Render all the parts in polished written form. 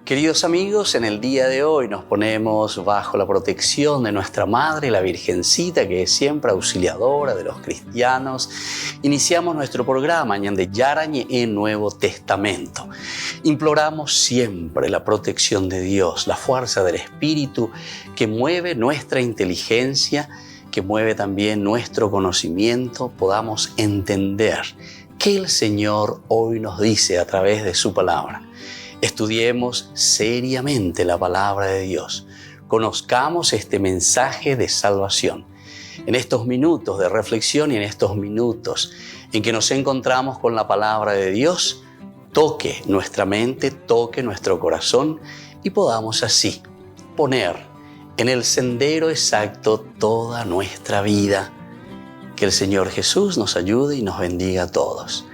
Queridos amigos, en el día de hoy nos ponemos bajo la protección de nuestra Madre, la Virgencita, que es siempre auxiliadora de los cristianos. Iniciamos nuestro programa Ñande Yarañe en Nuevo Testamento. Imploramos siempre la protección de Dios, la fuerza del Espíritu que mueve nuestra inteligencia, que mueve también nuestro conocimiento, podamos entender qué el Señor hoy nos dice a través de su palabra. Estudiemos seriamente la palabra de Dios. Conozcamos este mensaje de salvación. En estos minutos de reflexión y en estos minutos en que nos encontramos con la palabra de Dios, toque nuestra mente, toque nuestro corazón y podamos así poner en el sendero exacto toda nuestra vida. Que el Señor Jesús nos ayude y nos bendiga a todos.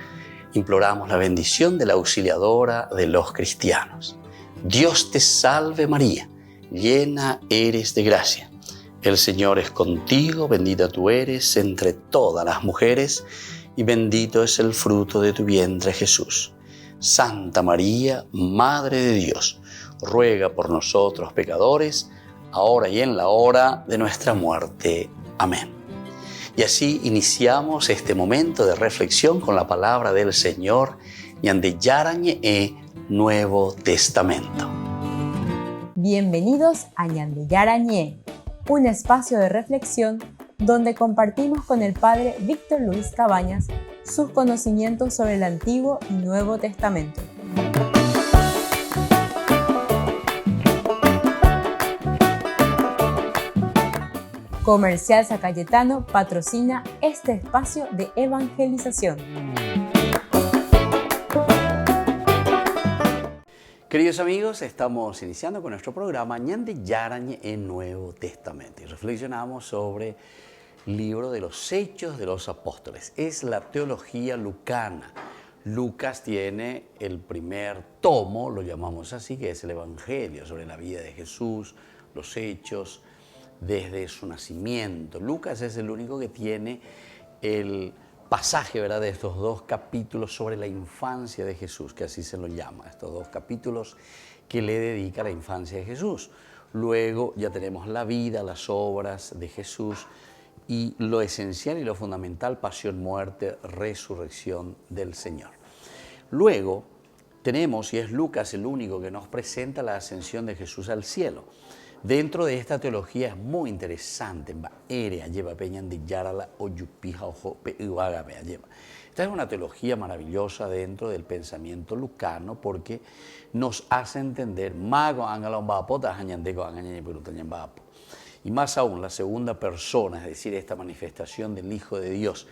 Imploramos la bendición de la auxiliadora de los cristianos. Dios te salve María, llena eres de gracia. El Señor es contigo, bendita tú eres entre todas las mujeres y bendito es el fruto de tu vientre Jesús. Santa María, Madre de Dios, ruega por nosotros pecadores, ahora y en la hora de nuestra muerte. Amén. Y así iniciamos este momento de reflexión con la palabra del Señor, Ñande Yarañe Nuevo Testamento. Bienvenidos a Ñande Yarañe, un espacio de reflexión donde compartimos con el Padre Víctor Luis Cabañas sus conocimientos sobre el Antiguo y Nuevo Testamento. Comercial San Cayetano patrocina este espacio de evangelización. Queridos amigos, estamos iniciando con nuestro programa Ñande Yarañe en Nuevo Testamento y reflexionamos sobre el libro de los Hechos de los Apóstoles. Es la teología lucana. Lucas tiene el primer tomo, lo llamamos así, que es el Evangelio sobre la vida de Jesús, los hechos desde su nacimiento. Lucas es el único que tiene el pasaje, ¿verdad?, de estos dos capítulos sobre la infancia de Jesús, que así se lo llama, estos dos capítulos que le dedica a la infancia de Jesús. Luego ya tenemos la vida, las obras de Jesús y lo esencial y lo fundamental, pasión, muerte, resurrección del Señor. Luego tenemos, y es Lucas el único que nos presenta la ascensión de Jesús al cielo. Dentro de esta teología es muy interesante. Esta es una teología maravillosa dentro del pensamiento lucano porque nos hace entender y más aún la segunda persona, es decir, esta manifestación del Hijo de Dios.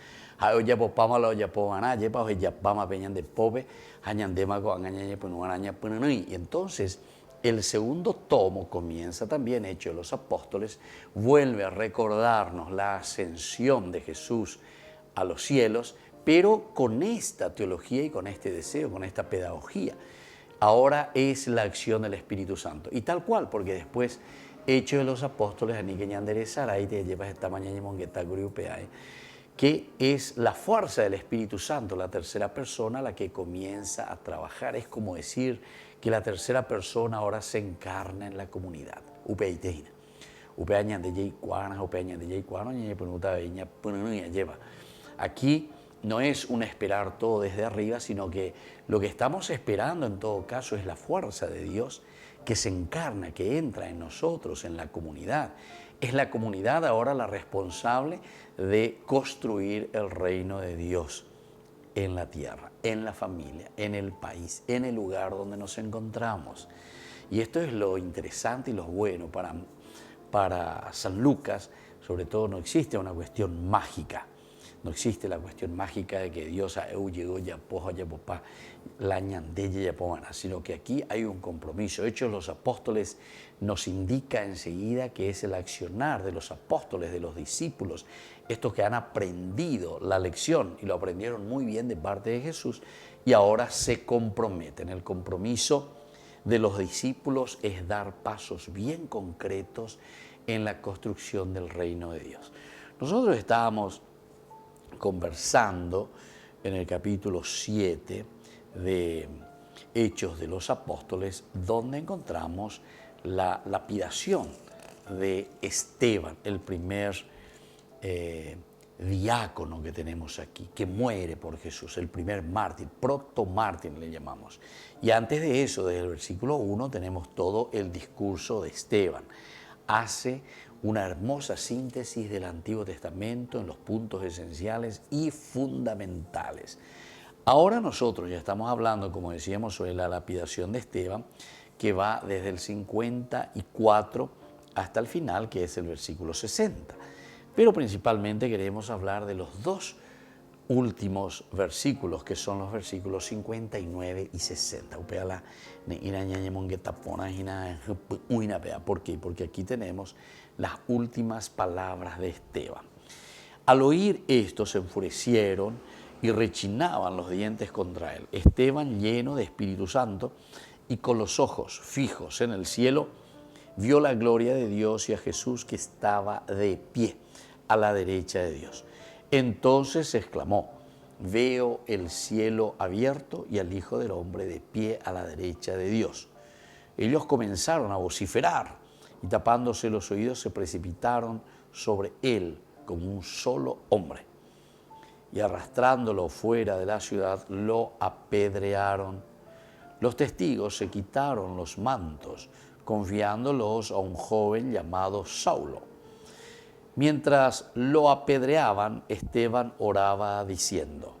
Y entonces el segundo tomo comienza también, Hechos de los Apóstoles, vuelve a recordarnos la ascensión de Jesús a los cielos, pero con esta teología y con este deseo, con esta pedagogía. Ahora es la acción del Espíritu Santo. Y tal cual, porque después, Hechos de los Apóstoles, que es la fuerza del Espíritu Santo, la tercera persona, la que comienza a trabajar. Es como decir que la tercera persona ahora se encarna en la comunidad. Aquí no es un esperar todo desde arriba, sino que lo que estamos esperando en todo caso es la fuerza de Dios que se encarna, que entra en nosotros, en la comunidad. Es la comunidad ahora la responsable de construir el reino de Dios en la tierra, en la familia, en el país, en el lugar donde nos encontramos. Y esto es lo interesante y lo bueno para San Lucas. Sobre todo no existe una cuestión mágica. No existe la cuestión mágica de que Dios llegó ya poja ya popá la ñandella ya pomana, sino que aquí hay un compromiso. Hechos de los Apóstoles nos indica enseguida que es el accionar de los apóstoles, de los discípulos, estos que han aprendido la lección y lo aprendieron muy bien de parte de Jesús y ahora se comprometen. El compromiso de los discípulos es dar pasos bien concretos en la construcción del reino de Dios. Nosotros estábamos conversando en el capítulo 7 de Hechos de los Apóstoles, donde encontramos la lapidación de Esteban, el primer diácono que tenemos aquí, que muere por Jesús, el primer mártir, protomártir le llamamos. Y antes de eso, desde el versículo 1, tenemos todo el discurso de Esteban. Hace una hermosa síntesis del Antiguo Testamento en los puntos esenciales y fundamentales. Ahora nosotros ya estamos hablando, como decíamos, sobre la lapidación de Esteban, que va desde el 54 hasta el final, que es el versículo 60. Pero principalmente queremos hablar de los dos últimos versículos, que son los versículos 59 y 60. ¿Por qué? Porque aquí tenemos las últimas palabras de Esteban. Al oír esto se enfurecieron y rechinaban los dientes contra él. Esteban, lleno de Espíritu Santo y con los ojos fijos en el cielo, vio la gloria de Dios y a Jesús que estaba de pie a la derecha de Dios. Entonces exclamó: veo el cielo abierto y al Hijo del Hombre de pie a la derecha de Dios. Ellos comenzaron a vociferar y tapándose los oídos se precipitaron sobre él como un solo hombre. Y arrastrándolo fuera de la ciudad lo apedrearon. Los testigos se quitaron los mantos, confiándolos a un joven llamado Saulo. Mientras lo apedreaban, Esteban oraba diciendo: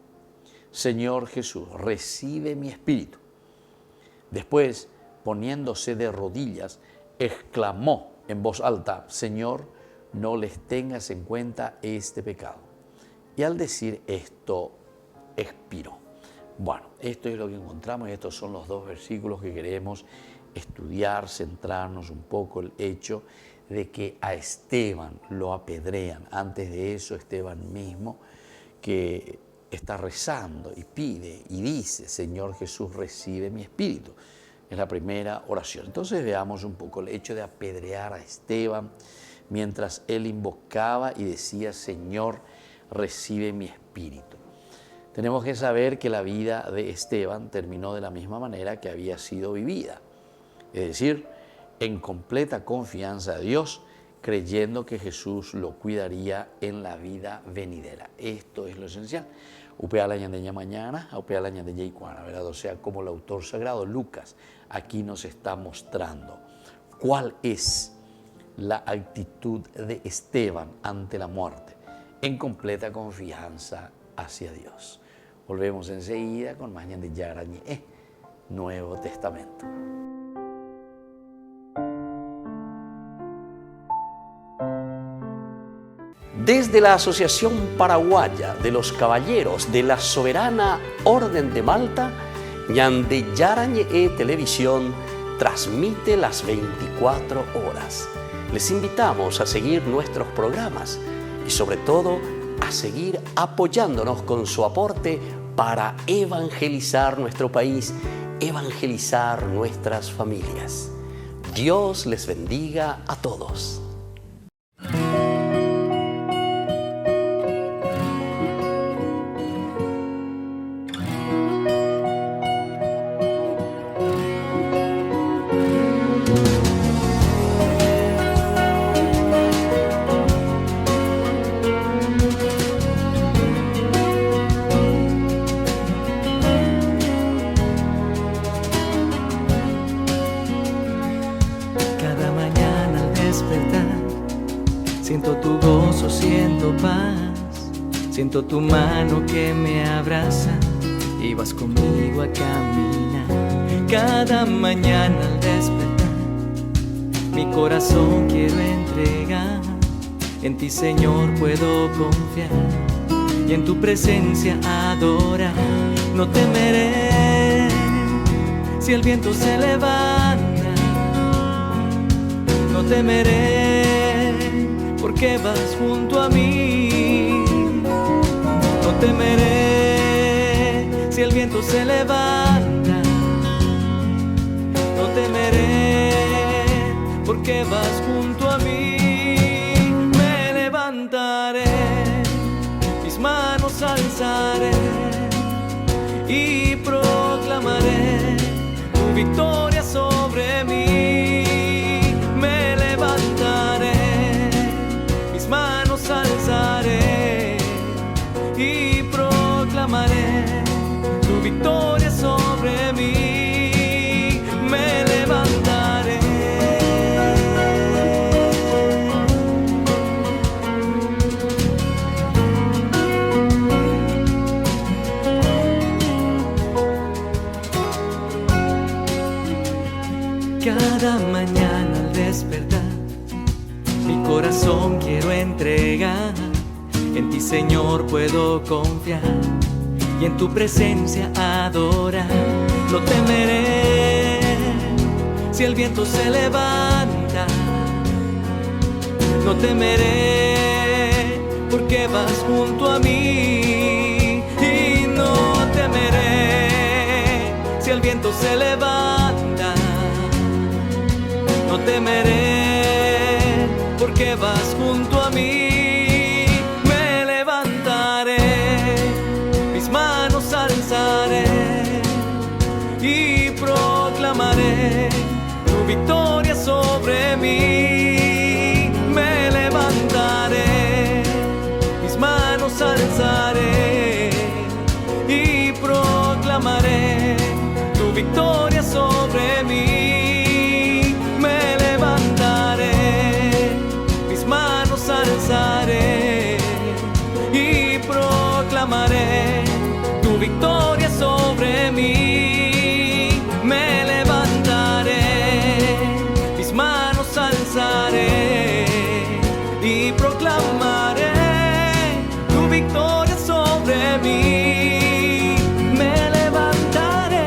Señor Jesús, recibe mi espíritu. Después, poniéndose de rodillas, exclamó en voz alta: Señor, no les tengas en cuenta este pecado. Y al decir esto, expiró. Bueno, esto es lo que encontramos y estos son los dos versículos que queremos estudiar, centrarnos un poco el hecho de que a Esteban lo apedrean. Antes de eso, Esteban mismo, que está rezando y pide y dice: Señor Jesús, recibe mi espíritu. Es la primera oración. Entonces veamos un poco el hecho de apedrear a Esteban mientras él invocaba y decía: Señor, recibe mi espíritu. Tenemos que saber que la vida de Esteban terminó de la misma manera que había sido vivida. Es decir, en completa confianza a Dios, creyendo que Jesús lo cuidaría en la vida venidera. Esto es lo esencial. Mañana, ¿verdad? O sea, como el autor sagrado Lucas aquí nos está mostrando cuál es la actitud de Esteban ante la muerte, en completa confianza hacia Dios. Volvemos enseguida con Mañana de Yarañé, Nuevo Testamento. Desde la Asociación Paraguaya de los Caballeros de la Soberana Orden de Malta, Ñande Yarañé Televisión transmite las 24 horas. Les invitamos a seguir nuestros programas y sobre todo a seguir apoyándonos con su aporte para evangelizar nuestro país, evangelizar nuestras familias. Dios les bendiga a todos. Siento tu gozo, siento paz, siento tu mano que me abraza y vas conmigo a caminar. Cada mañana al despertar, mi corazón quiero entregar. En ti, Señor, puedo confiar y en tu presencia adorar. No temeré si el viento se levanta, no temeré porque vas junto a mí. No temeré si el viento se levanta, no temeré porque vas junto a mí. Me levantaré, mis manos alzaré y proclamaré victoria sobre mí. Me levantaré, mis manos alzaré y proclamaré tu victoria sobre mí. Me levantaré. Cada mañana al despertar, mi corazón quiero entregar. En ti, Señor, puedo confiar y en tu presencia adorar. No temeré si el viento se levanta. No temeré porque vas junto a mí. Y no temeré si el viento se levanta. No temeré porque vas junto a mí. Me levantaré, mis manos alzaré y proclamaré tu victoria sobre mí. Me levantaré, mis manos alzaré y proclamaré tu victoria sobre mí. Alzaré y proclamaré tu victoria sobre mí. Me levantaré, mis manos alzaré y proclamaré tu victoria sobre mí. Me levantaré.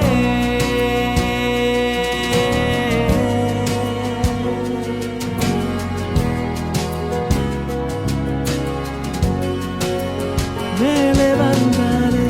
Me levantaré.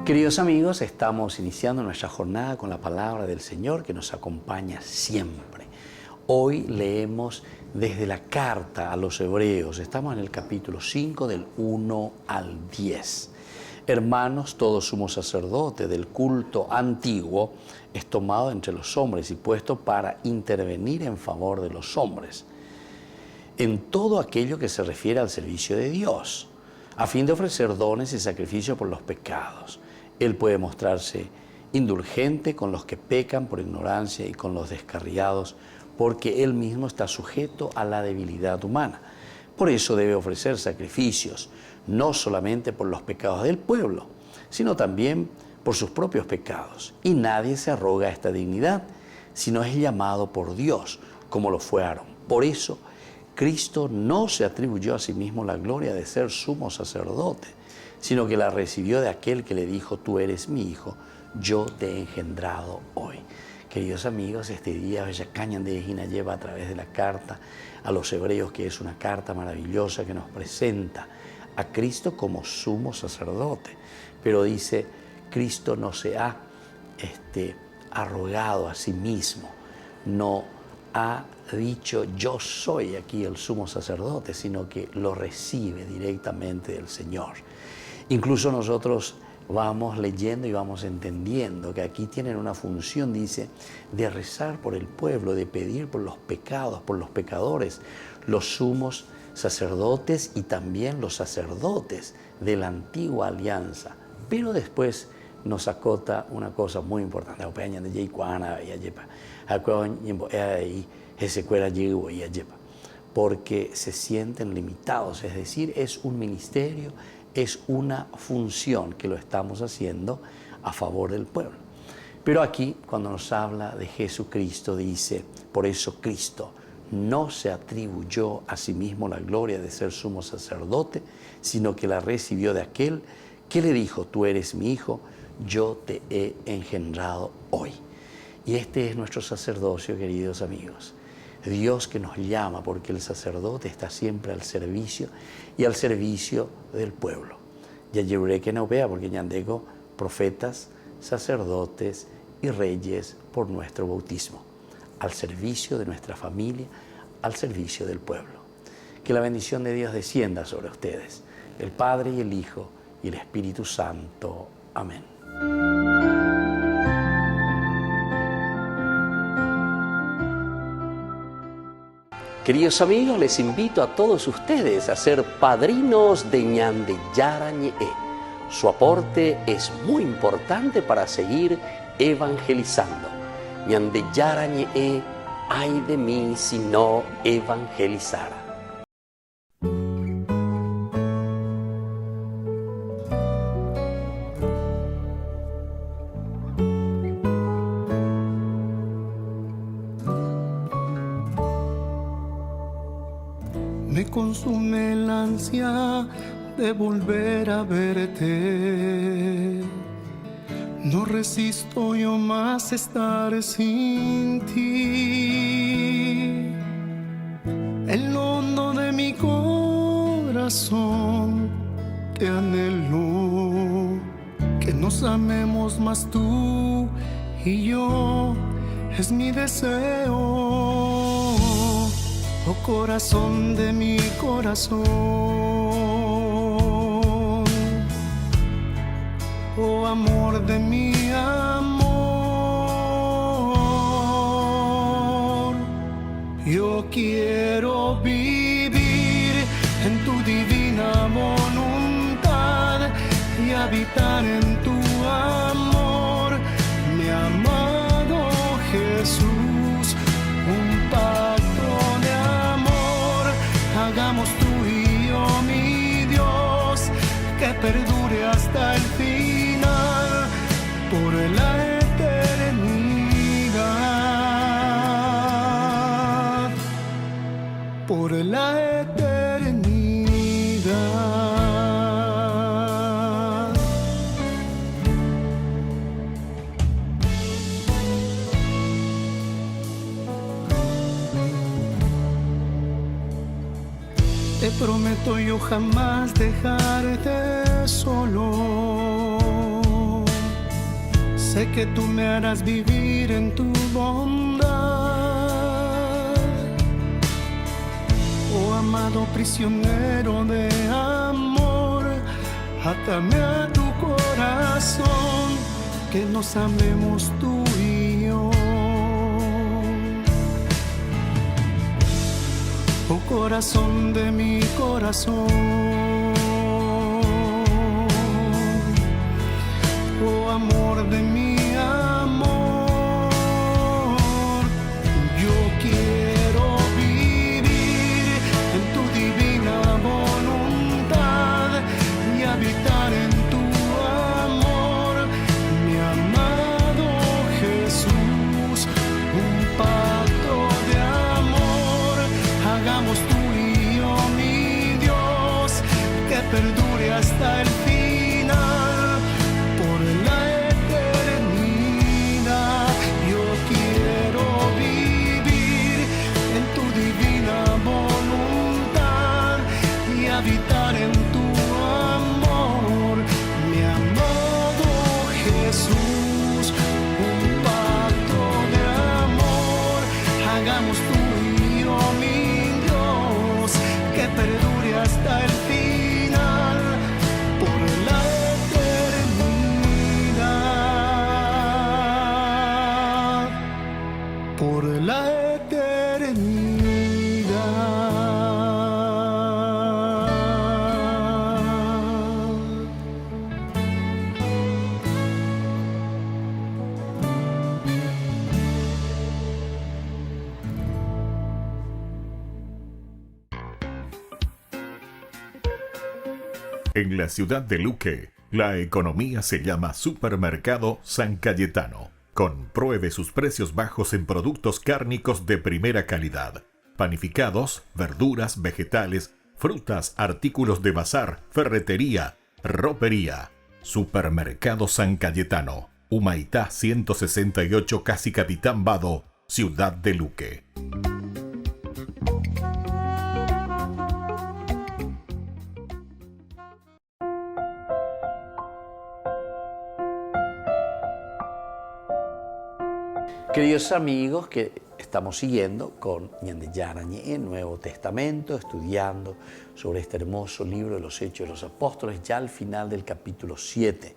Queridos amigos, estamos iniciando nuestra jornada con la palabra del Señor que nos acompaña siempre. Hoy leemos desde la carta a los Hebreos. Estamos en el capítulo 5 del 1 al 10. Hermanos, todo sumo sacerdote del culto antiguo es tomado entre los hombres y puesto para intervenir en favor de los hombres en todo aquello que se refiere al servicio de Dios, a fin de ofrecer dones y sacrificios por los pecados. Él puede mostrarse indulgente con los que pecan por ignorancia y con los descarriados, porque Él mismo está sujeto a la debilidad humana. Por eso debe ofrecer sacrificios, no solamente por los pecados del pueblo, sino también por sus propios pecados. Y nadie se arroga esta dignidad, sino es llamado por Dios, como lo fue Aarón. Por eso, Cristo no se atribuyó a sí mismo la gloria de ser sumo sacerdote, sino que la recibió de aquel que le dijo: tú eres mi hijo, yo te he engendrado hoy. Queridos amigos, este día Bellacañan de Ejina lleva a través de la carta a los Hebreos, que es una carta maravillosa que nos presenta a Cristo como sumo sacerdote. Pero dice, Cristo no se ha arrogado a sí mismo, no ha dicho yo soy aquí el sumo sacerdote, sino que lo recibe directamente del Señor. Incluso nosotros vamos leyendo y vamos entendiendo que aquí tienen una función, dice, de rezar por el pueblo, de pedir por los pecados, por los pecadores, los sumos sacerdotes y también los sacerdotes de la antigua alianza. Pero después nos acota una cosa muy importante. Porque se sienten limitados, es decir, es un ministerio, es una función que lo estamos haciendo a favor del pueblo. Pero aquí, cuando nos habla de Jesucristo, dice, por eso Cristo no se atribuyó a sí mismo la gloria de ser sumo sacerdote, sino que la recibió de aquel que le dijo, tú eres mi hijo, yo te he engendrado hoy. Y este es nuestro sacerdocio, queridos amigos. Dios que nos llama, porque el sacerdote está siempre al servicio y al servicio del pueblo. Ya llevaré que no vea, porque ya tengo profetas, sacerdotes y reyes por nuestro bautismo, al servicio de nuestra familia, al servicio del pueblo. Que la bendición de Dios descienda sobre ustedes, el Padre y el Hijo y el Espíritu Santo. Amén. Queridos amigos, les invito a todos ustedes a ser padrinos de Ñande Yarañe. Su aporte es muy importante para seguir evangelizando. Ñande Yarañe, ay de mí si no evangelizara. Me consume la ansia de volver a verte. No resisto yo más estar sin ti. En lo hondo de mi corazón te anhelo, que nos amemos más tú y yo, es mi deseo. Oh corazón de mi corazón, oh amor de mi amor, yo quiero vivir en tu divina voluntad y habitar en tu amor, mi amado Jesús, un pacto. Hagamos tú y yo, mi Dios, que perdure hasta el final, por la eternidad, por la eternidad. Te prometo yo jamás dejarte solo. Sé que tú me harás vivir en tu bondad. Oh amado prisionero de amor, átame a tu corazón, que nos amemos tú y yo. Oh corazón de mi corazón, oh amor de mi amor, yo quiero vivir en tu divina voluntad y habitar en tu amor, mi amado Jesús, un pacto de amor. Hagamos tú y yo, mi Dios, que perdure hasta el final, por la eternidad. Yo quiero vivir en tu divina voluntad y habitar en tu amor, mi amado Jesús, un pacto de amor. Hagamos tú y yo, mi Dios, que perdure hasta el final, por la eternidad, por la eternidad. En la ciudad de Luque, la economía se llama Supermercado San Cayetano. Compruebe sus precios bajos en productos cárnicos de primera calidad. Panificados, verduras, vegetales, frutas, artículos de bazar, ferretería, ropería. Supermercado San Cayetano, Humaitá 168, Casi Capitán Vado, ciudad de Luque. Queridos amigos, que estamos siguiendo con Ñande Yarañé, el Nuevo Testamento, estudiando sobre este hermoso libro de los Hechos de los Apóstoles, ya al final del capítulo 7.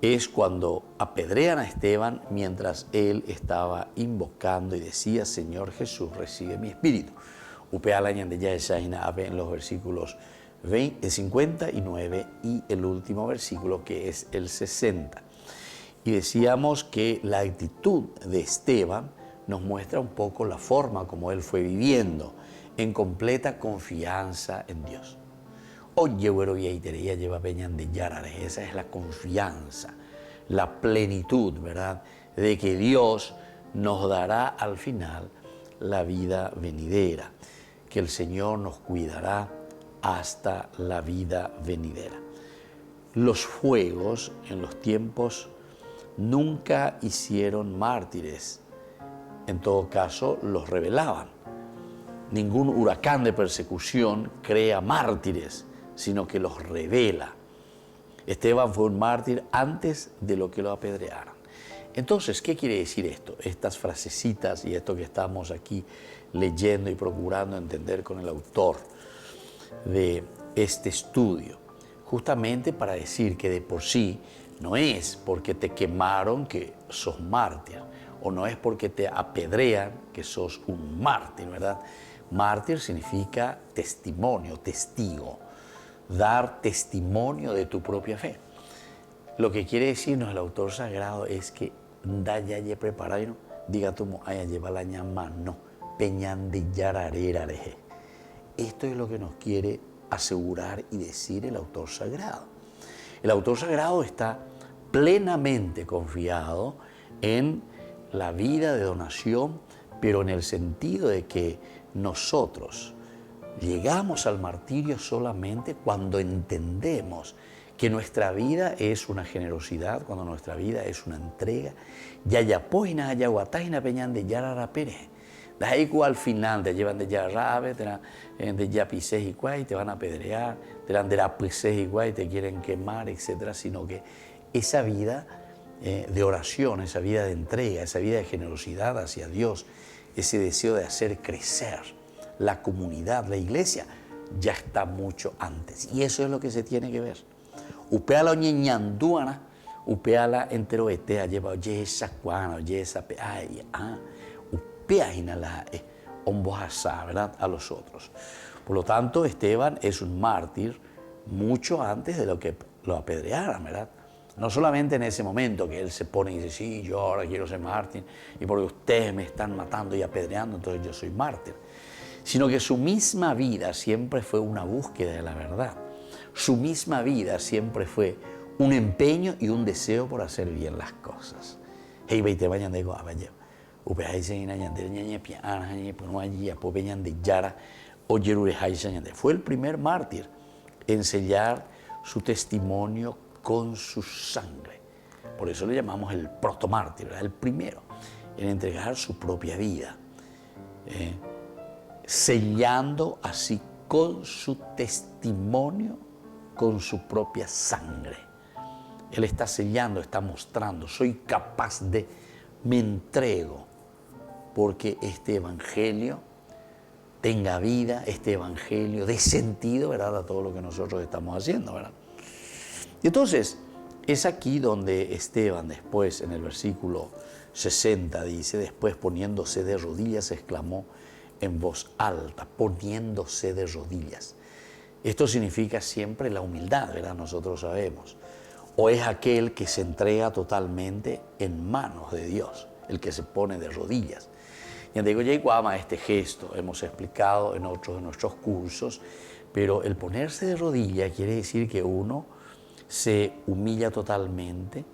Es cuando apedrean a Esteban mientras él estaba invocando y decía: Señor Jesús, recibe mi espíritu. Upeala Ñande Yaeshaina en los versículos 59 y el último versículo, que es el 60. Y decíamos que la actitud de Esteban nos muestra un poco la forma como él fue viviendo, en completa confianza en Dios. Oye, güero, y lleva peñan de Yarare, esa es la confianza, la plenitud, ¿verdad?, de que Dios nos dará al final la vida venidera, que el Señor nos cuidará hasta la vida venidera. Los fuegos en los tiempos nunca hicieron mártires, en todo caso los revelaban. Ningún huracán de persecución crea mártires, sino que los revela. Esteban fue un mártir antes de lo que lo apedrearan. Entonces, ¿qué quiere decir esto? Estas frasecitas y esto que estamos aquí leyendo y procurando entender con el autor de este estudio, justamente para decir que de por sí no es porque te quemaron que sos mártir, o no es porque te apedrean que sos un mártir, ¿verdad? Mártir significa testimonio, testigo, dar testimonio de tu propia fe. Lo que quiere decirnos el autor sagrado es que da ya ye preparado, diga tú, haya lleva la ñama, no, peñan de yararerareje. Esto es lo que nos quiere asegurar y decir el autor sagrado. El autor sagrado está plenamente confiado en la vida de donación, pero en el sentido de que nosotros llegamos al martirio solamente cuando entendemos que nuestra vida es una generosidad, cuando nuestra vida es una entrega. Yayapoina, yaguataina, peñan de yarara pere. De ahí al final te llevan de yarrabe, de yapises y cuay, te van a apedrear, te dan de la pises y cuay, te quieren quemar, etcétera, sino que esa vida de oración, esa vida de entrega, esa vida de generosidad hacia Dios, ese deseo de hacer crecer la comunidad, la iglesia, ya está mucho antes. Y eso es lo que se tiene que ver. Upeala oñeñanduana, upeala enteroetea, lleva oye esa cuana, oye esa ay, upeaina la ombojasa, ¿verdad?, a los otros. Por lo tanto, Esteban es un mártir mucho antes de lo que lo apedrearan, ¿verdad? No solamente en ese momento que él se pone y dice, sí, yo ahora quiero ser mártir, y porque ustedes me están matando y apedreando, entonces yo soy mártir. Sino que su misma vida siempre fue una búsqueda de la verdad. Su misma vida siempre fue un empeño y un deseo por hacer bien las cosas. Fue el primer mártir en sellar su testimonio con su sangre. Por eso le llamamos el protomártir, ¿verdad? El primero en entregar su propia vida, sellando así con su testimonio, con su propia sangre. Él está sellando, está mostrando, soy capaz de, me entrego, porque este evangelio tenga vida, este evangelio dé sentido, ¿verdad?, a todo lo que nosotros estamos haciendo, ¿verdad? Y entonces, es aquí donde Esteban después, en el versículo 60, dice, después poniéndose de rodillas, exclamó en voz alta, poniéndose de rodillas. Esto significa siempre la humildad, ¿verdad? Nosotros sabemos. O es aquel que se entrega totalmente en manos de Dios, el que se pone de rodillas. Y digo, este gesto hemos explicado en otros de nuestros cursos, Pero el ponerse de rodilla quiere decir que uno se humilla totalmente,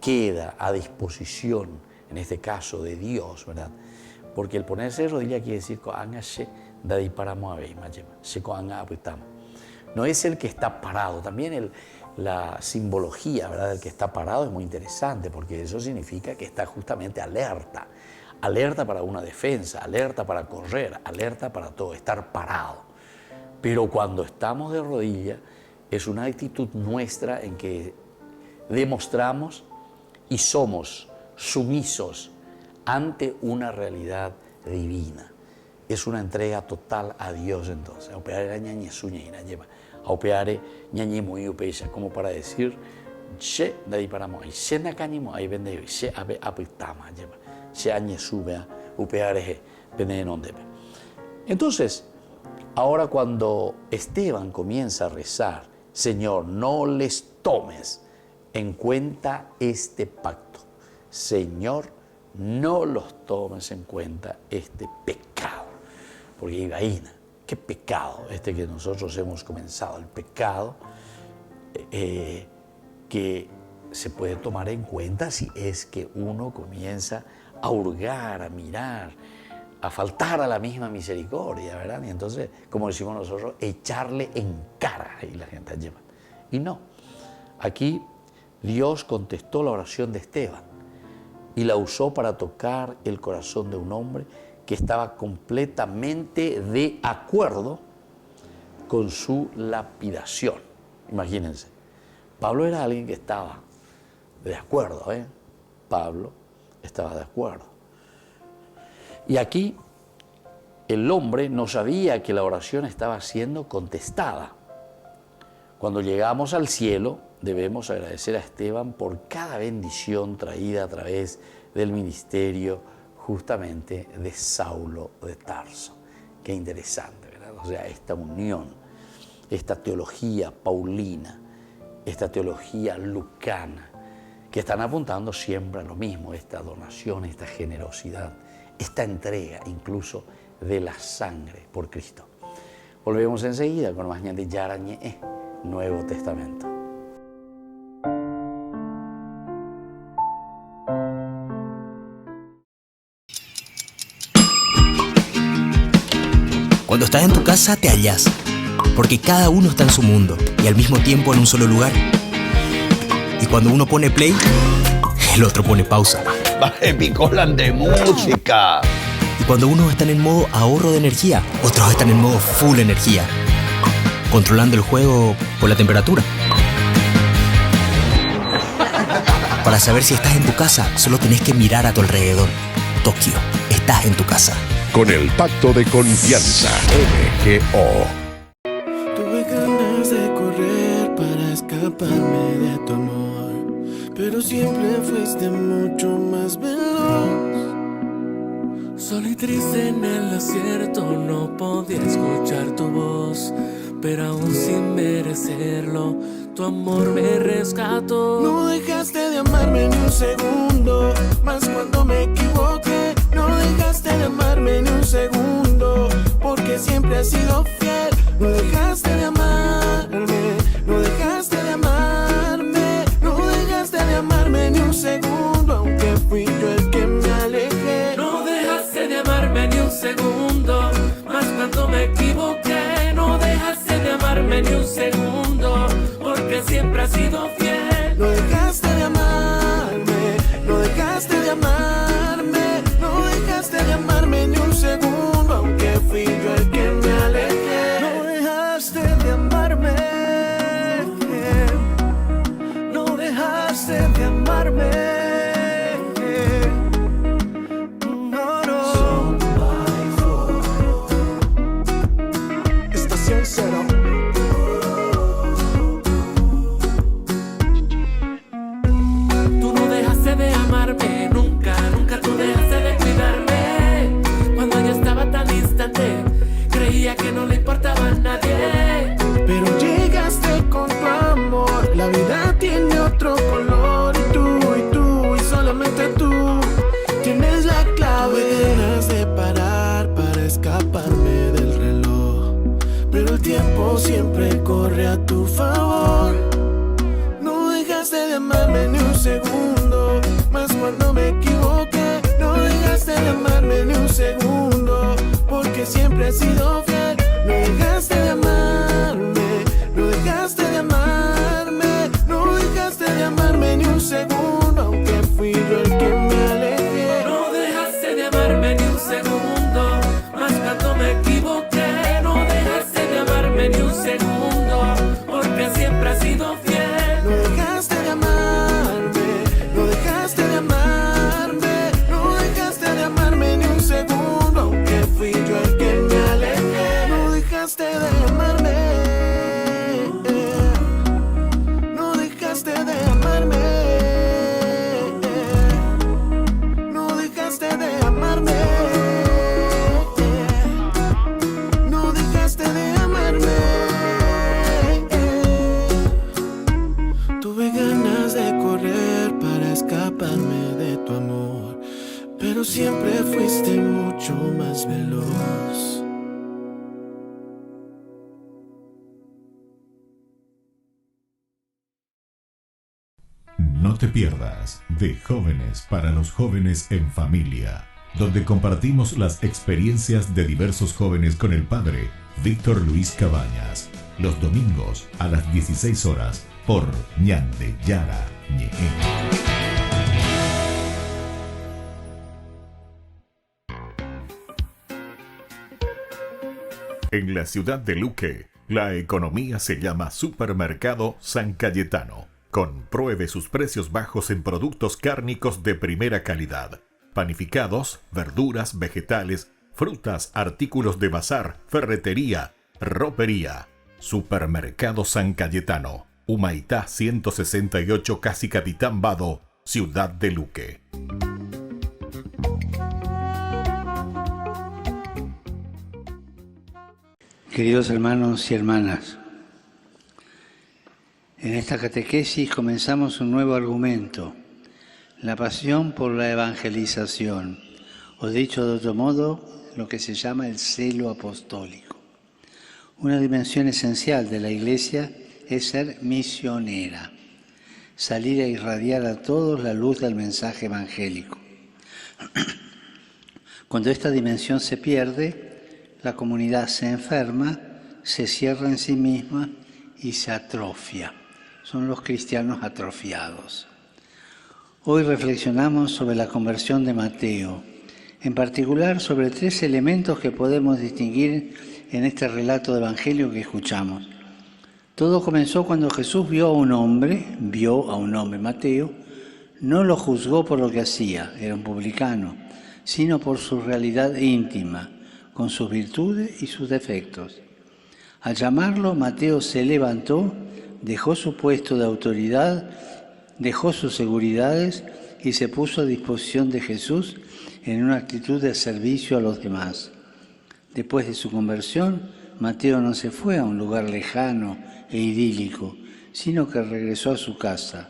queda a disposición, en este caso de Dios, ¿verdad? Porque el ponerse de rodilla quiere decir que no es el que está parado. También la simbología, ¿verdad?, del que está parado es muy interesante, porque eso significa que está justamente alerta. Alerta para una defensa, alerta para correr, alerta para todo, estar parado. Pero cuando estamos de rodillas, es una actitud nuestra en que demostramos y somos sumisos ante una realidad divina. Es una entrega total a Dios entonces. Como para decir, entonces, ahora cuando Esteban comienza a rezar, Señor, no les tomes en cuenta este pacto. Señor, no los tomes en cuenta este pecado. Porque imagina, qué pecado este que nosotros hemos comenzado, el pecado que se puede tomar en cuenta si es que uno comienza a hurgar, a mirar, a faltar a la misma misericordia, ¿verdad? Y entonces, como decimos nosotros, echarle en cara, y la gente lleva. Y no, aquí Dios contestó la oración de Esteban y la usó para tocar el corazón de un hombre que estaba completamente de acuerdo con su lapidación. Imagínense, Pablo era alguien que estaba de acuerdo, ¿eh? Pablo estaba de acuerdo. Y aquí el hombre no sabía que la oración estaba siendo contestada. Cuando llegamos al cielo, debemos agradecer a Esteban por cada bendición traída a través del ministerio justamente de Saulo de Tarso. Qué interesante, ¿verdad? O sea, esta unión, esta teología paulina, esta teología lucana, que están apuntando siempre a lo mismo, esta donación, esta generosidad, esta entrega incluso de la sangre por Cristo. Volvemos enseguida con más de Yarañe, Nuevo Testamento. Cuando estás en tu casa te hallas, porque cada uno está en su mundo y al mismo tiempo en un solo lugar. Y cuando uno pone play, el otro pone pausa. Baje picolan de música. Y cuando unos están en modo ahorro de energía, otros están en modo full energía, controlando el juego por la temperatura. Para saber si estás en tu casa, solo tenés que mirar a tu alrededor. Tokio, estás en tu casa. Con el Pacto de Confianza, MGO. Tuve ganas de correr para escaparme de tu amor, pero siempre fuiste mucho más veloz. Solo y triste en el desierto, no podía escuchar tu voz, pero aún sin merecerlo, tu amor me rescató. No dejaste de amarme ni un segundo, más cuando me equivoqué. No dejaste de amarme ni un segundo, porque siempre has sido fiel. No dejaste de amarme, no dejaste de amarme, no dejaste de amarme ni un segundo, aunque fui yo el que me alejé. No dejaste de amarme ni un segundo, más cuando me equivoqué. No dejaste de amarme ni un segundo, porque siempre has sido fiel. No dejaste de amarme, no dejaste de amarme, no dejaste de amarme ni un segundo, aunque fui yo el que me alejé. No dejaste de amarme, no dejaste de amarme. No, no. tiempo siempre corre a tu favor. No dejaste de amarme ni un segundo, más cuando me equivoqué. No dejaste de amarme ni un segundo, porque siempre has sido fiel. No dejaste de amarme, no dejaste de amarme, no dejaste de amarme ni un segundo, aunque fui yo el que me alejé. No dejaste de amarme ni un segundo, más cuando me equivoqué. No dejaste de amarme ni un segundo, porque siempre has sido fiel. No dejaste de amarme, no dejaste de amarme, no dejaste de amarme ni un segundo, aunque fui yo el que me alejé. No dejaste de amarme, no dejaste de amarme, no dejaste de amarme, no dejaste de amarme. Tuve ganas de correr para escaparme de tu amor, pero siempre fuiste mucho más veloz. No te pierdas de Jóvenes para los Jóvenes en Familia, donde compartimos las experiencias de diversos jóvenes con el padre Víctor Luis Cabañas, los domingos a las 16 horas por Ñande Yara Ñe. En la ciudad de Luque, la economía se llama Supermercado San Cayetano. Compruebe sus precios bajos en productos cárnicos de primera calidad. Panificados, verduras, vegetales, frutas, artículos de bazar, ferretería, ropería. Supermercado San Cayetano. Humaitá 168, Casi Capitán Vado, ciudad de Luque. Queridos hermanos y hermanas, en esta catequesis comenzamos un nuevo argumento, la pasión por la evangelización, o dicho de otro modo, lo que se llama el celo apostólico. Una dimensión esencial de la Iglesia es ser misionera, salir a irradiar a todos la luz del mensaje evangélico. Cuando esta dimensión se pierde, la comunidad se enferma, se cierra en sí misma y se atrofia. Son los cristianos atrofiados. Hoy reflexionamos sobre la conversión de Mateo, en particular sobre 3 elementos que podemos distinguir en este relato de Evangelio que escuchamos. Todo comenzó cuando Jesús vio a un hombre, Mateo, no lo juzgó por lo que hacía, era un publicano, sino por su realidad íntima, con sus virtudes y sus defectos. Al llamarlo, Mateo se levantó, dejó su puesto de autoridad, dejó sus seguridades y se puso a disposición de Jesús en una actitud de servicio a los demás. Después de su conversión, Mateo no se fue a un lugar lejano e idílico, sino que regresó a su casa.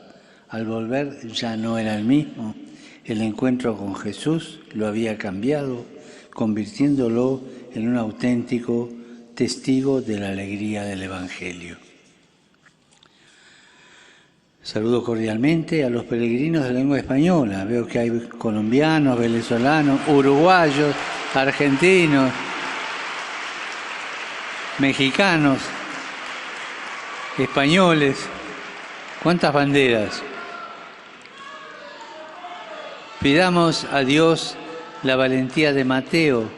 Al volver ya no era el mismo. El encuentro con Jesús lo había cambiado, convirtiéndolo en un auténtico testigo de la alegría del Evangelio. Saludo cordialmente a los peregrinos de lengua española. Veo que hay colombianos, venezolanos, uruguayos, argentinos, mexicanos, españoles. ¿Cuántas banderas? Pidamos a Dios la valentía de Mateo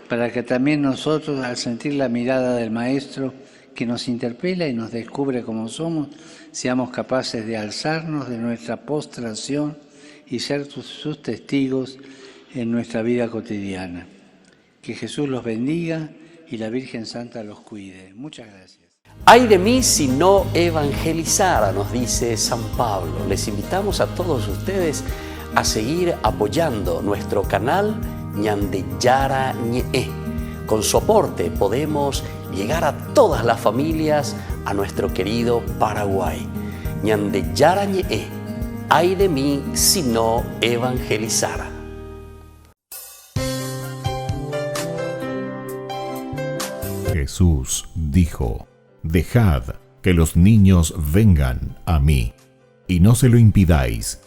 para que también nosotros, al sentir la mirada del Maestro que nos interpela y nos descubre como somos, seamos capaces de alzarnos de nuestra postración y ser sus testigos en nuestra vida cotidiana. Que Jesús los bendiga y la Virgen Santa los cuide. Muchas gracias. Ay de mí si no evangelizara, nos dice San Pablo. Les invitamos a todos ustedes a seguir apoyando nuestro canal Ñande Yara Ñe. Con su aporte podemos llegar a todas las familias a nuestro querido Paraguay. Ñande Yara Ñe. Ay de mí si no evangelizara. Jesús dijo: Dejad que los niños vengan a mí, y no se lo impidáis,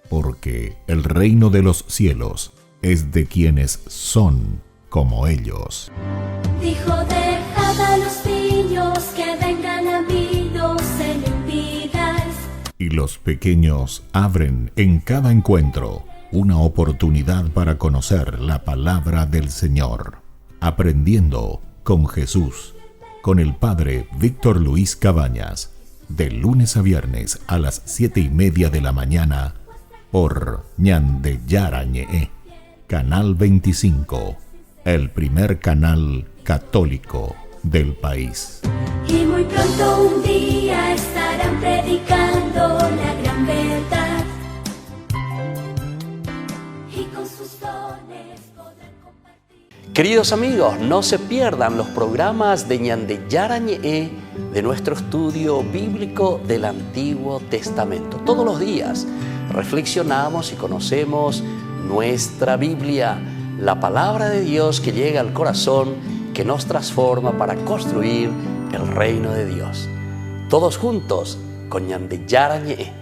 porque el reino de los cielos es de quienes son como ellos. Dijo, dejad a los niños que vengan a mí, no se lo impidáis. Y los pequeños abren en cada encuentro una oportunidad para conocer la palabra del Señor, aprendiendo con Jesús, con el Padre Víctor Luis Cabañas, de lunes a viernes a las 7:30 de la mañana, por Ñande Yarañe, Canal 25, el primer canal católico del país. Y muy pronto un día estarán predicando la gran verdad. Y con sus dones podrán compartir. Queridos amigos, no se pierdan los programas de Ñande Yarañe de nuestro estudio bíblico del Antiguo Testamento. Todos los días reflexionamos y conocemos nuestra Biblia, la palabra de Dios que llega al corazón, que nos transforma para construir el reino de Dios. Todos juntos con Ñande Yarañe.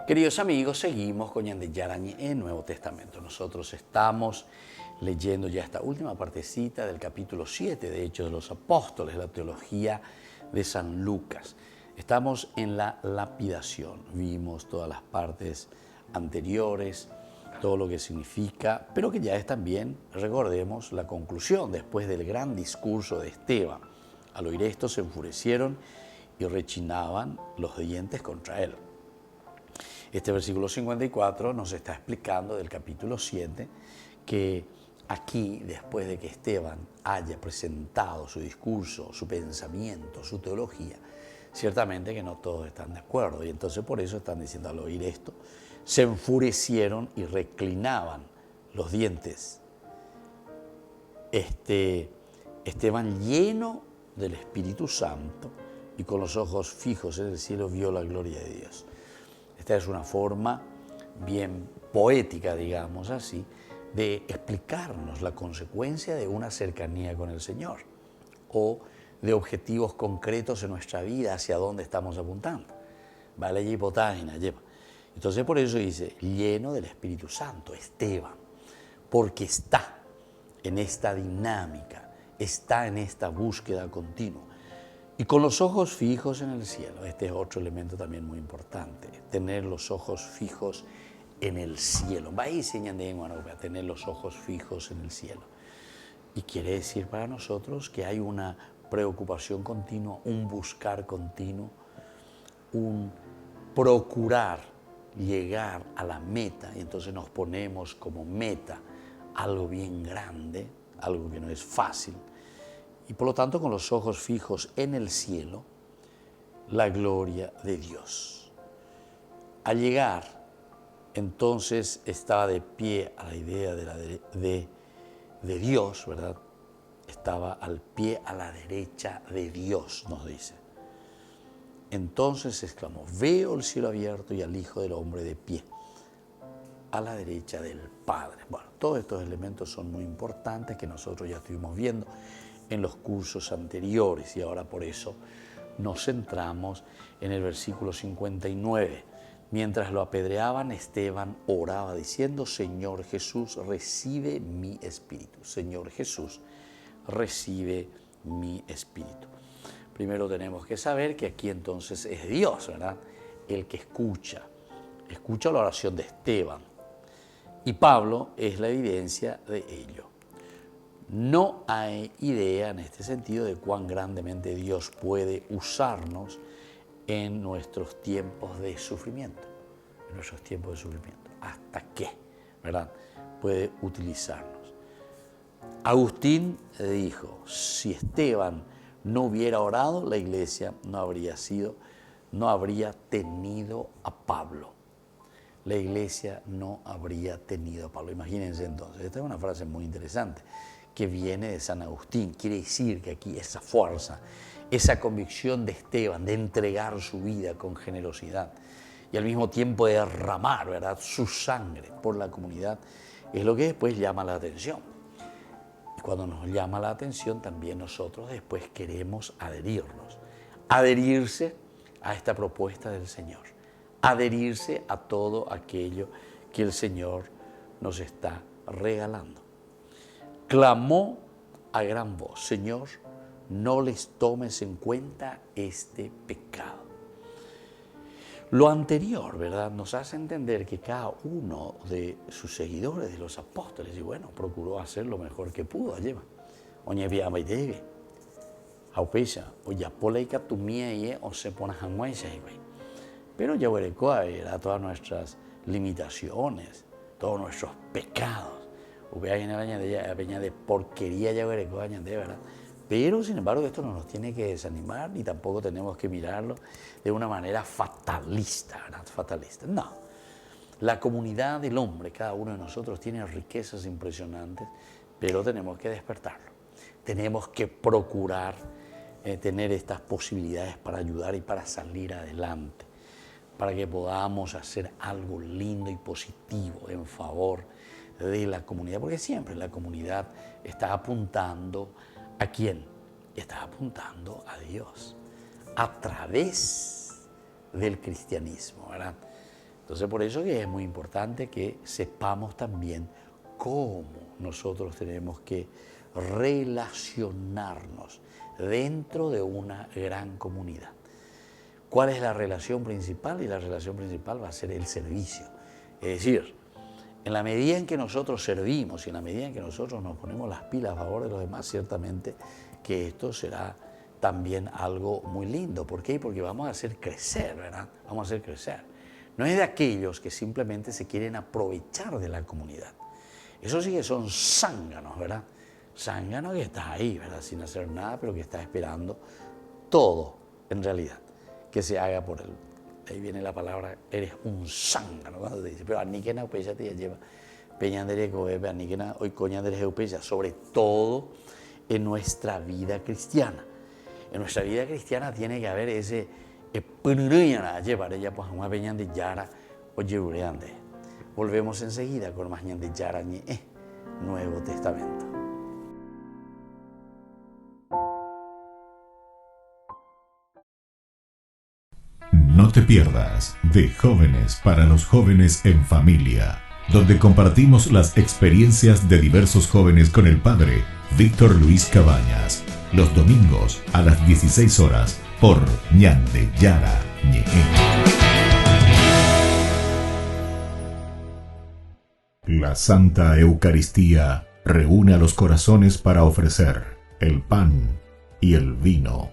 Queridos amigos, seguimos con Ñande Yarañe en Nuevo Testamento. Nosotros estamos leyendo ya esta última partecita del capítulo 7 de Hechos de los Apóstoles, la teología de San Lucas. Estamos en la lapidación. Vimos todas las partes anteriores, todo lo que significa, pero que ya es también, recordemos, la conclusión después del gran discurso de Esteban. Al oír esto se enfurecieron y rechinaban los dientes contra él. Este versículo 54 nos está explicando del capítulo 7 que aquí, después de que Esteban haya presentado su discurso, su pensamiento, su teología, ciertamente que no todos están de acuerdo. Y entonces por eso están diciendo, al oír esto, se enfurecieron y reclinaban los dientes. Esteban, lleno del Espíritu Santo y con los ojos fijos en el cielo, vio la gloria de Dios. Esta es una forma bien poética, digamos así, de explicarnos la consecuencia de una cercanía con el Señor o de objetivos concretos en nuestra vida, hacia dónde estamos apuntando. Vale, y potágina, lleva. Entonces por eso dice, lleno del Espíritu Santo, Esteban, porque está en esta dinámica, está en esta búsqueda continua. Y con los ojos fijos en el cielo. Este es otro elemento también muy importante, tener los ojos fijos en el cielo. Va ahí señalando a tener los ojos fijos en el cielo. Y quiere decir para nosotros que hay una preocupación continua, un buscar continuo, un procurar llegar a la meta. Y entonces nos ponemos como meta algo bien grande, algo que no es fácil. Y por lo tanto, con los ojos fijos en el cielo, la gloria de Dios. Al llegar, entonces estaba de pie a la idea de Dios, ¿verdad? Estaba al pie a la derecha de Dios, nos dice. Entonces exclamó, veo el cielo abierto y al Hijo del Hombre de pie, a la derecha del Padre. Bueno, todos estos elementos son muy importantes que nosotros ya estuvimos viendo en los cursos anteriores y ahora por eso nos centramos en el versículo 59. Mientras lo apedreaban, Esteban oraba diciendo, Señor Jesús, recibe mi espíritu. Señor Jesús, recibe mi espíritu. Primero tenemos que saber que aquí entonces es Dios, ¿verdad? El que escucha la oración de Esteban. Y Pablo es la evidencia de ello. No hay idea en este sentido de cuán grandemente Dios puede usarnos en nuestros tiempos de sufrimiento. ¿Hasta qué? ¿Verdad? Puede utilizarnos. Agustín dijo, si Esteban no hubiera orado, la iglesia no habría tenido a Pablo. La iglesia no habría tenido a Pablo. Imagínense entonces, esta es una frase muy interesante que viene de San Agustín. Quiere decir que aquí esa fuerza, esa convicción de Esteban de entregar su vida con generosidad y al mismo tiempo de derramar, ¿verdad?, su sangre por la comunidad, es lo que después llama la atención. Y cuando nos llama la atención, también nosotros después queremos adherirnos. Adherirse a esta propuesta del Señor. Adherirse a todo aquello que el Señor nos está regalando. Clamó a gran voz: Señor, no les tomes en cuenta este pecado. Lo anterior, ¿verdad?, nos hace entender que cada uno de sus seguidores, de los apóstoles, y bueno, procuró hacer lo mejor que pudo. Lleva. Oye, vía baidebe. Aupesa, oye, poleika tu mía y o se pone hanguaisa, güey. Pero ya verá todas nuestras limitaciones, todos nuestros pecados. Hay una peña de porquería ya verá, ¿verdad? Pero, sin embargo, esto no nos tiene que desanimar, ni tampoco tenemos que mirarlo de una manera fatalista, ¿verdad? Fatalista. No. La comunidad del hombre, cada uno de nosotros, tiene riquezas impresionantes, pero tenemos que despertarlo. Tenemos que procurar tener estas posibilidades para ayudar y para salir adelante, para que podamos hacer algo lindo y positivo en favor de la comunidad, porque siempre la comunidad está apuntando ¿a quién? Está apuntando a Dios a través del cristianismo, ¿verdad? Entonces, por eso que es muy importante que sepamos también cómo nosotros tenemos que relacionarnos dentro de una gran comunidad. ¿Cuál es la relación principal? Y la relación principal va a ser el servicio. Es decir, en la medida en que nosotros servimos y en la medida en que nosotros nos ponemos las pilas a favor de los demás, ciertamente que esto será también algo muy lindo. ¿Por qué? Porque vamos a hacer crecer, ¿verdad? Vamos a hacer crecer. No es de aquellos que simplemente se quieren aprovechar de la comunidad. Eso sí que son zánganos, ¿verdad? Zángano que está ahí, ¿verdad? Sin hacer nada, pero que está esperando todo, en realidad, que se haga por él. Ahí viene la palabra, eres un zángano, cuando te dice, pero aniquena upecha te lleva, peñandere coebe, aniquena hoy coñandere upecha, sobre todo en nuestra vida cristiana. En nuestra vida cristiana tiene que haber ese llevar ella pues una peñande yara o lleureande. Volvemos enseguida con más ñande yara ni Nuevo Testamento. No te pierdas de Jóvenes para los Jóvenes en Familia, donde compartimos las experiencias de diversos jóvenes con el padre Víctor Luis Cabañas, los domingos a las 16 horas por Ñande Yara Ñe. La Santa Eucaristía reúne a los corazones para ofrecer el pan y el vino,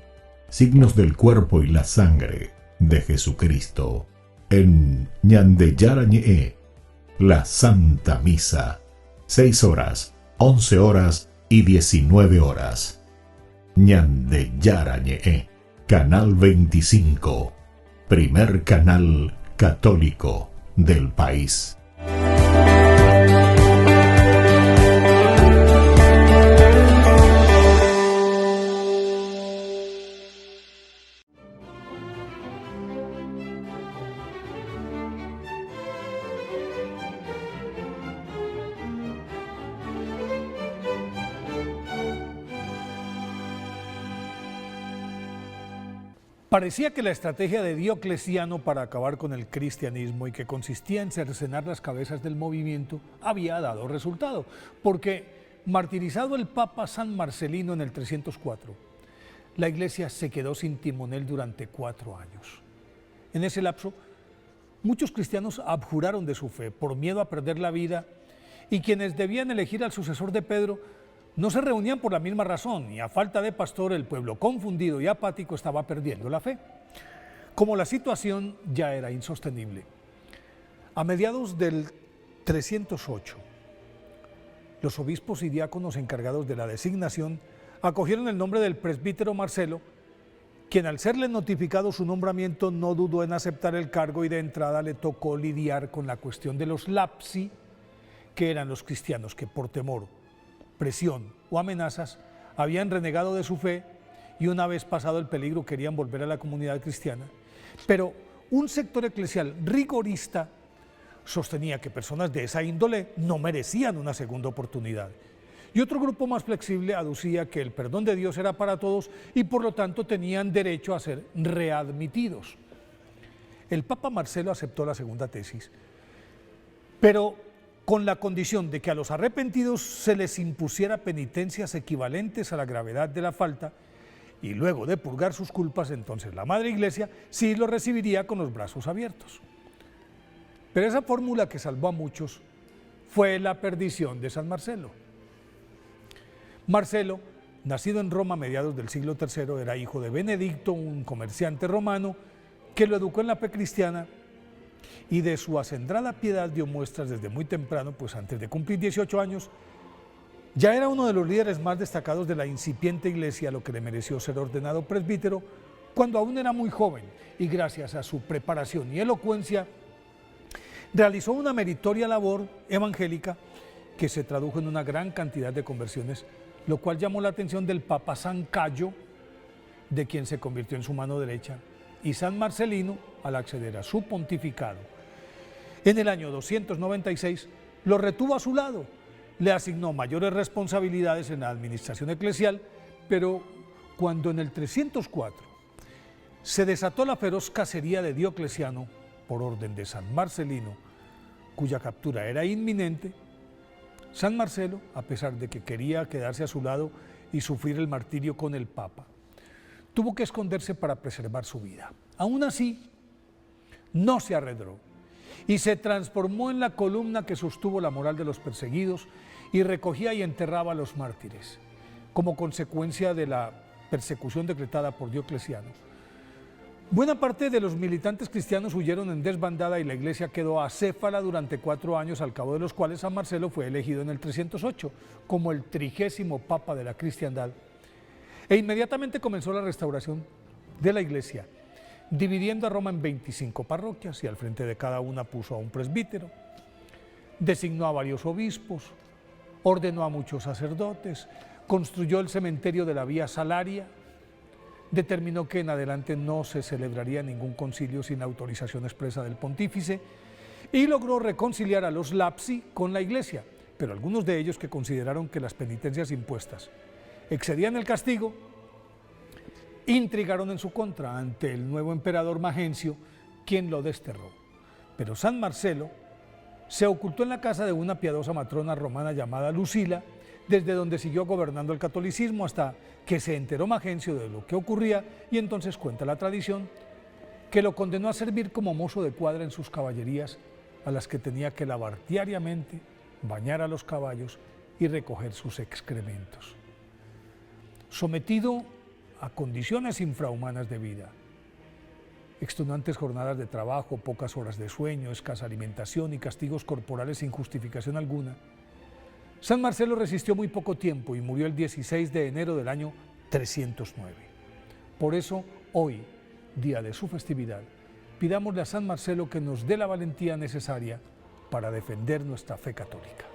signos del cuerpo y la sangre de Jesucristo. En Ñande Yara Ñe, la Santa Misa, 6 horas, 11 horas y 19 horas. Ñande Yara Ñe, Canal 25, primer canal católico del país. Parecía que la estrategia de Diocleciano para acabar con el cristianismo y que consistía en cercenar las cabezas del movimiento había dado resultado, porque martirizado el Papa San Marcelino en el 304, la Iglesia se quedó sin timonel durante 4 años. En ese lapso, muchos cristianos abjuraron de su fe por miedo a perder la vida, y quienes debían elegir al sucesor de Pedro no se reunían por la misma razón, y a falta de pastor el pueblo confundido y apático estaba perdiendo la fe. Como la situación ya era insostenible, a mediados del 308, los obispos y diáconos encargados de la designación acogieron el nombre del presbítero Marcelo, quien al serle notificado su nombramiento no dudó en aceptar el cargo, y de entrada le tocó lidiar con la cuestión de los lapsi, que eran los cristianos que por temor, presión o amenazas habían renegado de su fe y una vez pasado el peligro querían volver a la comunidad cristiana. Pero un sector eclesial rigorista sostenía que personas de esa índole no merecían una segunda oportunidad. Y otro grupo más flexible aducía que el perdón de Dios era para todos y por lo tanto tenían derecho a ser readmitidos. El Papa Marcelo aceptó la segunda tesis, pero con la condición de que a los arrepentidos se les impusiera penitencias equivalentes a la gravedad de la falta, y luego de purgar sus culpas, entonces la Madre Iglesia sí lo recibiría con los brazos abiertos. Pero esa fórmula que salvó a muchos fue la perdición de San Marcelo. Marcelo, nacido en Roma a mediados del siglo III, era hijo de Benedicto, un comerciante romano, que lo educó en la fe cristiana y de su acendrada piedad dio muestras desde muy temprano, pues antes de cumplir 18 años, ya era uno de los líderes más destacados de la incipiente iglesia, lo que le mereció ser ordenado presbítero cuando aún era muy joven, y gracias a su preparación y elocuencia, realizó una meritoria labor evangélica que se tradujo en una gran cantidad de conversiones, lo cual llamó la atención del Papa San Cayo, de quien se convirtió en su mano derecha, y San Marcelino al acceder a su pontificado. En el año 296 lo retuvo a su lado, le asignó mayores responsabilidades en la administración eclesial, pero cuando en el 304 se desató la feroz cacería de Diocleciano por orden de San Marcelino, cuya captura era inminente, San Marcelo, a pesar de que quería quedarse a su lado y sufrir el martirio con el Papa, tuvo que esconderse para preservar su vida. Aún así, no se arredró y se transformó en la columna que sostuvo la moral de los perseguidos y recogía y enterraba a los mártires, como consecuencia de la persecución decretada por Diocleciano. Buena parte de los militantes cristianos huyeron en desbandada y la iglesia quedó acéfala durante 4 años, al cabo de los cuales San Marcelo fue elegido en el 308 como el 30º Papa de la cristiandad. E inmediatamente comenzó la restauración de la iglesia, dividiendo a Roma en 25 parroquias y al frente de cada una puso a un presbítero, designó a varios obispos, ordenó a muchos sacerdotes, construyó el cementerio de la Vía Salaria, determinó que en adelante no se celebraría ningún concilio sin autorización expresa del pontífice y logró reconciliar a los lapsi con la iglesia, pero algunos de ellos, que consideraron que las penitencias impuestas excedían el castigo, intrigaron en su contra ante el nuevo emperador Magencio, quien lo desterró. Pero San Marcelo se ocultó en la casa de una piadosa matrona romana llamada Lucila, desde donde siguió gobernando el catolicismo hasta que se enteró Magencio de lo que ocurría, y entonces cuenta la tradición que lo condenó a servir como mozo de cuadra en sus caballerías, a las que tenía que lavar diariamente, bañar a los caballos y recoger sus excrementos. Sometido a condiciones infrahumanas de vida, extenuantes jornadas de trabajo, pocas horas de sueño, escasa alimentación y castigos corporales sin justificación alguna, San Marcelo resistió muy poco tiempo y murió el 16 de enero del año 309. Por eso, hoy, día de su festividad, pidámosle a San Marcelo que nos dé la valentía necesaria para defender nuestra fe católica.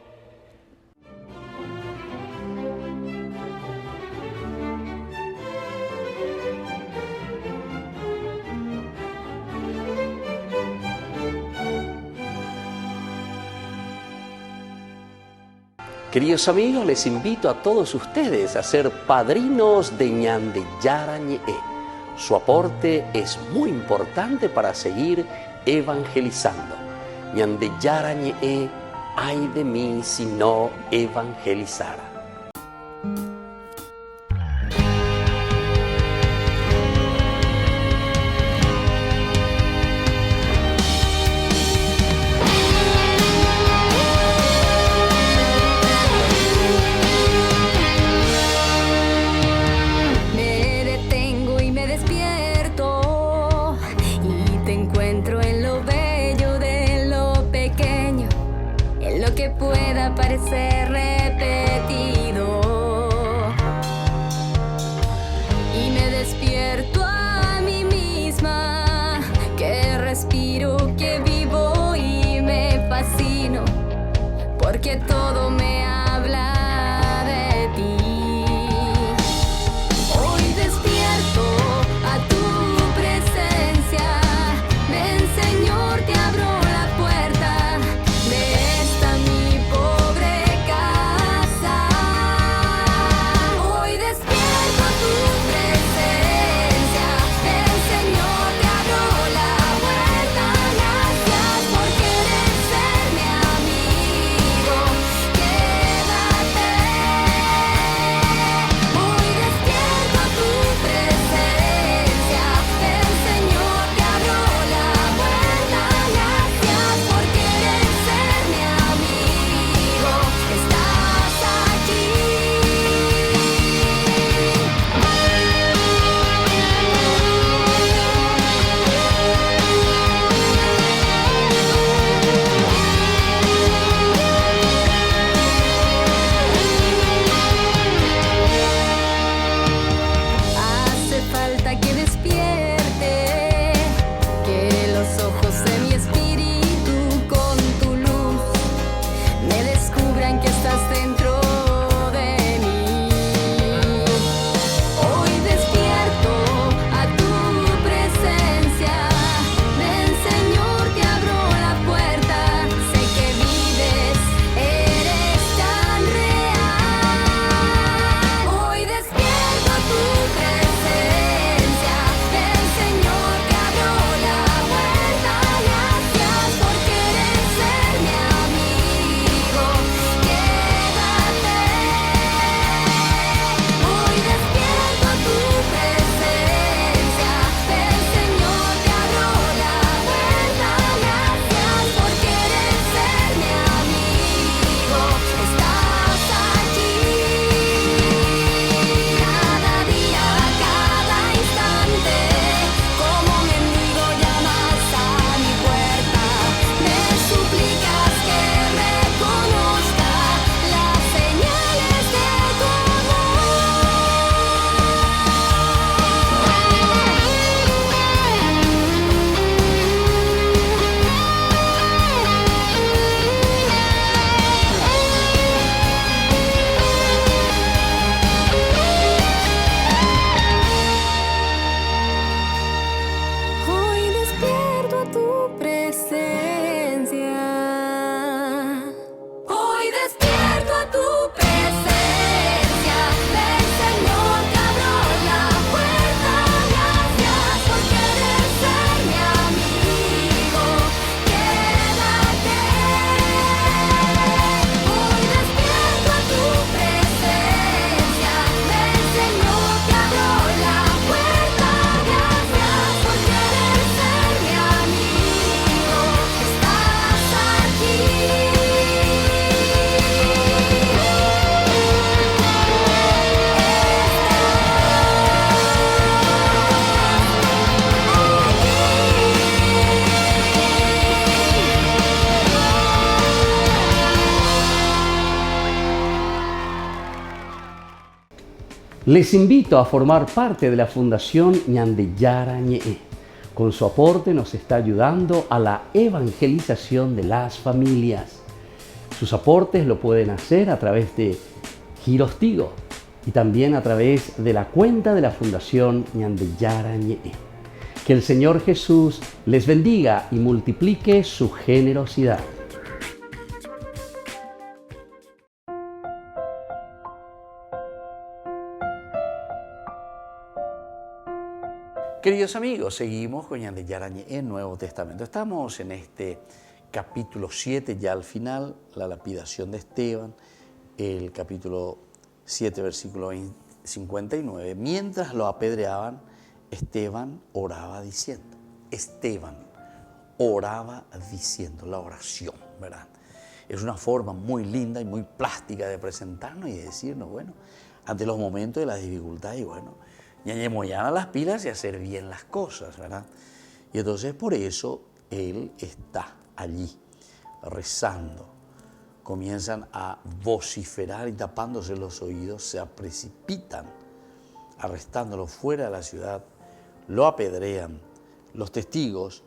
Queridos amigos, les invito a todos ustedes a ser padrinos de Ñande Yarañe. Su aporte es muy importante para seguir evangelizando. Ñande Yarañe, ay de mí si no evangelizara. Parecer repetir. Les invito a formar parte de la Fundación Ñandeyara Ñe'e. Con su aporte nos está ayudando a la evangelización de las familias. Sus aportes lo pueden hacer a través de Giros Tigo y también a través de la cuenta de la Fundación Ñandeyara Ñe'e. Que el Señor Jesús les bendiga y multiplique su generosidad. Queridos amigos, seguimos con Ñandeyara Ñe'e en Nuevo Testamento. Estamos en este capítulo 7, ya al final, la lapidación de Esteban, el capítulo 7, versículo 59. Mientras lo apedreaban, Esteban oraba diciendo. La oración, ¿verdad? Es una forma muy linda y muy plástica de presentarnos y de decirnos, bueno, ante los momentos de la dificultad y bueno, ñañemoyar a las pilas y hacer bien las cosas, ¿verdad? Y entonces por eso él está allí rezando. Comienzan a vociferar y tapándose los oídos, se precipitan, arrestándolo fuera de la ciudad, lo apedrean. Los testigos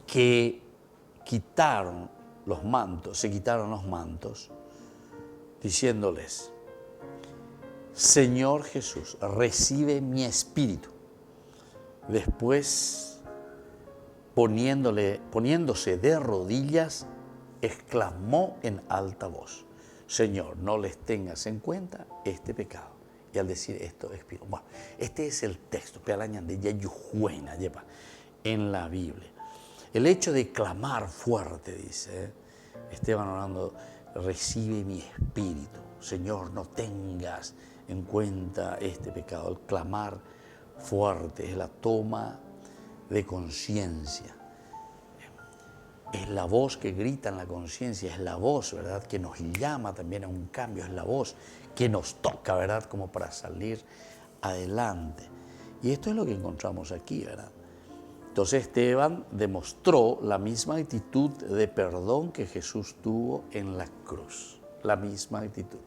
que se quitaron los mantos, diciéndoles, Señor Jesús, recibe mi espíritu. Después, poniéndose de rodillas, exclamó en alta voz, Señor, no les tengas en cuenta este pecado. Y al decir esto, expiró. Bueno, este es el texto, en la Biblia. El hecho de clamar fuerte, dice, Esteban orando, recibe mi espíritu. Señor, no tengas en cuenta este pecado. El clamar fuerte es la toma de conciencia. Es la voz que grita en la conciencia, es la voz, ¿verdad?, que nos llama también a un cambio, es la voz que nos toca, ¿verdad?, como para salir adelante. Y esto es lo que encontramos aquí, ¿verdad? Entonces Esteban demostró la misma actitud de perdón que Jesús tuvo en la cruz, la misma actitud.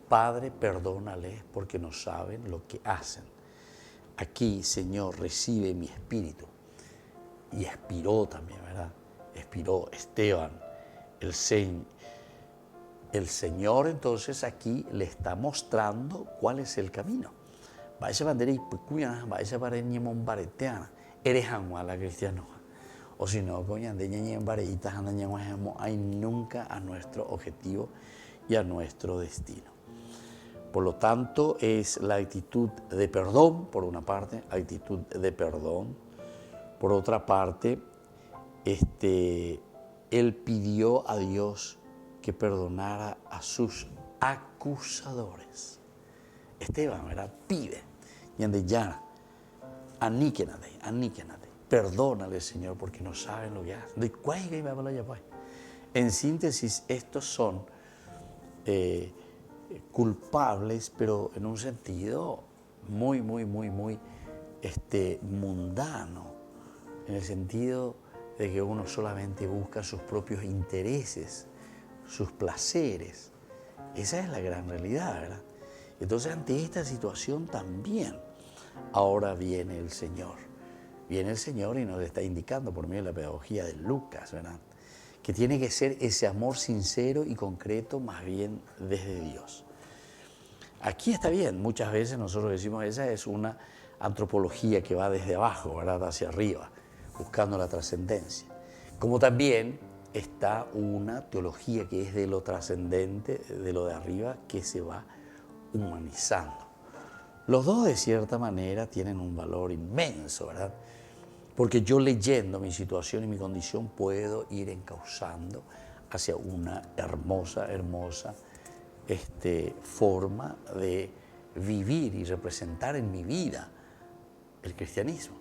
Padre, perdónales porque no saben lo que hacen. Aquí, Señor, recibe mi espíritu. Y expiró también, ¿verdad? Expiró Esteban, el Señor entonces aquí le está mostrando cuál es el camino. Vaya bandera y vaya para ñemon bareteana, eres la cristiano. O si no, coña de ñeñen bareitas hay nunca a nuestro objetivo y a nuestro destino. Por lo tanto, es la actitud de perdón, por una parte, actitud de perdón. Por otra parte, él pidió a Dios que perdonara a sus acusadores. Esteban, ¿verdad?, pide, Ñandeyara, aníquenate, perdónale, Señor, porque no saben lo que hacen. En síntesis, estos son culpables, pero en un sentido muy mundano, en el sentido de que uno solamente busca sus propios intereses, sus placeres. Esa es la gran realidad, ¿verdad? Entonces, ante esta situación también, ahora viene el Señor. Viene el Señor y nos está indicando por medio de la pedagogía de Lucas, ¿verdad?, que tiene que ser ese amor sincero y concreto, más bien desde Dios. Aquí está bien, muchas veces nosotros decimos, esa es una antropología que va desde abajo, ¿verdad?, hacia arriba, buscando la trascendencia. Como también está una teología que es de lo trascendente, de lo de arriba, que se va humanizando. Los dos, de cierta manera, tienen un valor inmenso, ¿verdad? Porque yo, leyendo mi situación y mi condición, puedo ir encauzando hacia una hermosa forma de vivir y representar en mi vida el cristianismo.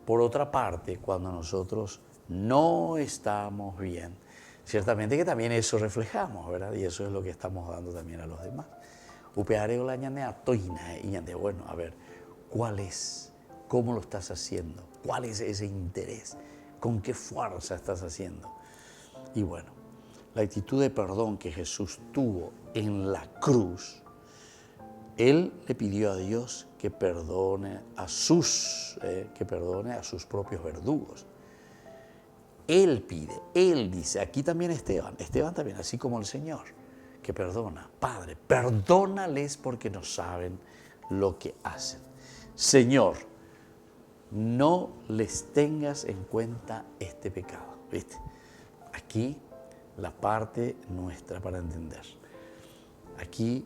Por otra parte, cuando nosotros no estamos bien, ciertamente que también eso reflejamos, ¿verdad? Y eso es lo que estamos dando también a los demás. Bueno, a ver, ¿cuál es? ¿Cómo lo estás haciendo? ¿Cuál es ese interés? ¿Con qué fuerza estás haciendo? Y bueno, la actitud de perdón que Jesús tuvo en la cruz Él le pidió a Dios que perdone a sus propios verdugos. Él pide, Él dice, aquí también Esteban también, así como el Señor, que perdona. Padre, perdónales porque no saben lo que hacen. Señor, no les tengas en cuenta este pecado. ¿Viste? Aquí la parte nuestra para entender. Aquí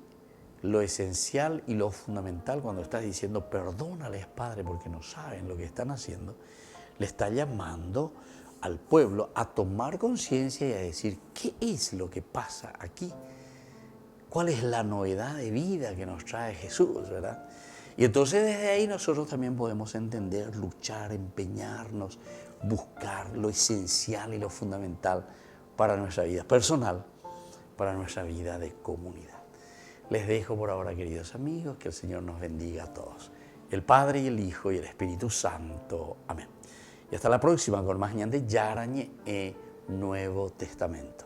lo esencial y lo fundamental cuando estás diciendo perdónales, Padre, porque no saben lo que están haciendo, le está llamando al pueblo a tomar conciencia y a decir qué es lo que pasa aquí, cuál es la novedad de vida que nos trae Jesús, ¿verdad? Y entonces desde ahí nosotros también podemos entender, luchar, empeñarnos, buscar lo esencial y lo fundamental para nuestra vida personal, para nuestra vida de comunidad. Les dejo por ahora, queridos amigos, que el Señor nos bendiga a todos. El Padre y el Hijo y el Espíritu Santo. Amén. Y hasta la próxima con más ñande Yarañe Nuevo Testamento.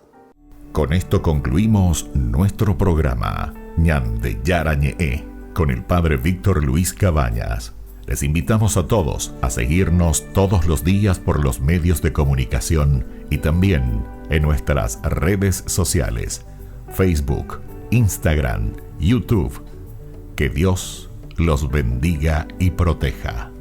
Con esto concluimos nuestro programa ñande Yarañe con el Padre Víctor Luis Cabañas. Les invitamos a todos a seguirnos todos los días por los medios de comunicación y también en nuestras redes sociales, Facebook, Instagram, YouTube. Que Dios los bendiga y proteja.